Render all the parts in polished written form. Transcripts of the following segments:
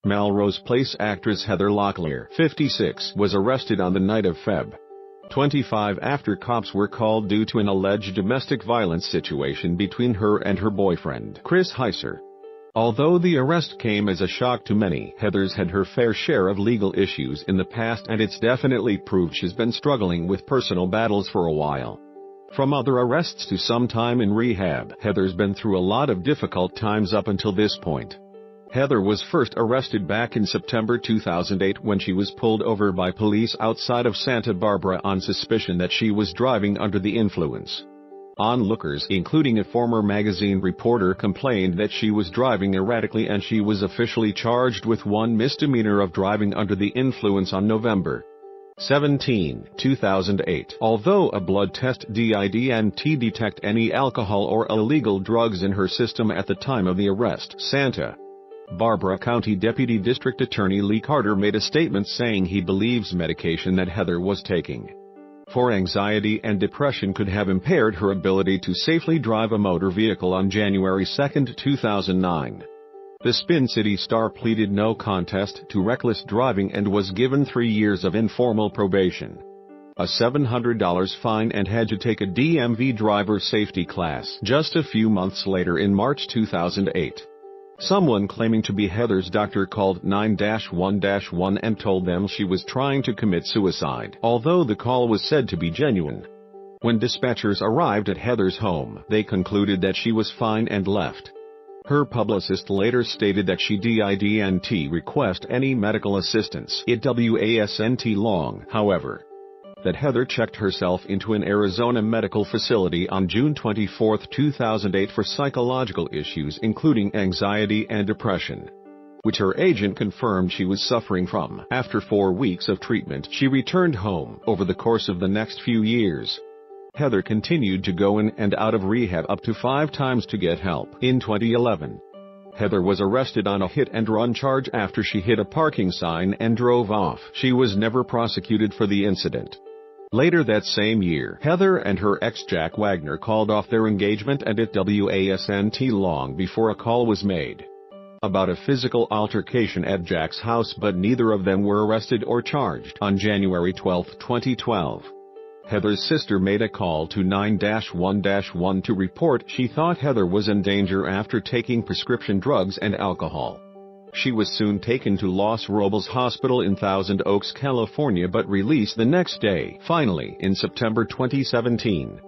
Melrose Place actress Heather Locklear, 56, was arrested on the night of Feb. 25 after cops were called due to an alleged domestic violence situation between her and her boyfriend, Heisser. Although the arrest came as a shock to many, Heather's had her fair share of legal issues in the past, and it's definitely proved she's been struggling with personal battles for a while. From other arrests to some time in rehab, Heather's been through a lot of difficult times up until this point. Heather was first arrested back in September 2008 when she was pulled over by police outside of Santa Barbara on suspicion that she was driving under the influence. Onlookers, including a former magazine reporter, complained that she was driving erratically, and she was officially charged with one misdemeanor of driving under the influence on November 17, 2008. Although a blood test didn't detect any alcohol or illegal drugs in her system at the time of the arrest, Santa Barbara County Deputy District Attorney Lee Carter made a statement saying he believes medication that Heather was taking for anxiety and depression could have impaired her ability to safely drive a motor vehicle. On January 2, 2009. The Spin City star pleaded no contest to reckless driving and was given 3 years of informal probation, a $700 fine, and had to take a DMV driver safety class just a few months later in March 2008. Someone claiming to be Heather's doctor called 911 and told them she was trying to commit suicide, although the call was said to be genuine. When dispatchers arrived at Heather's home, they concluded that she was fine and left. Her publicist later stated that she didn't request any medical assistance. It wasn't long, however, that Heather checked herself into an Arizona medical facility on June 24, 2008 for psychological issues including anxiety and depression, which her agent confirmed she was suffering from. After 4 weeks of treatment, she returned home. Over the course of the next few years, Heather continued to go in and out of rehab up to 5 times to get help. In 2011, Heather was arrested on a hit-and-run charge after she hit a parking sign and drove off. She was never prosecuted for the incident. Later that same year, Heather and her ex Jack Wagner called off their engagement, and it wasn't long before a call was made about a physical altercation at Jack's house, but neither of them were arrested or charged. On January 12, 2012, Heather's sister made a call to 911 to report she thought Heather was in danger after taking prescription drugs and alcohol. She was soon taken to Los Robles Hospital in Thousand Oaks, California, but released the next day. Finally, in September 2017,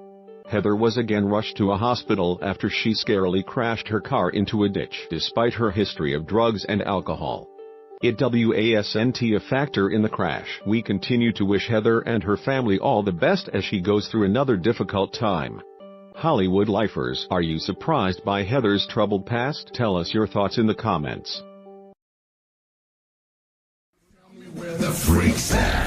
Heather was again rushed to a hospital after she scarily crashed her car into a ditch. Despite her history of drugs and alcohol, it wasn't a factor in the crash. We continue to wish Heather and her family all the best as she goes through another difficult time. Hollywood lifers, are you surprised by Heather's troubled past? Tell us your thoughts in the comments. Where the freaks at?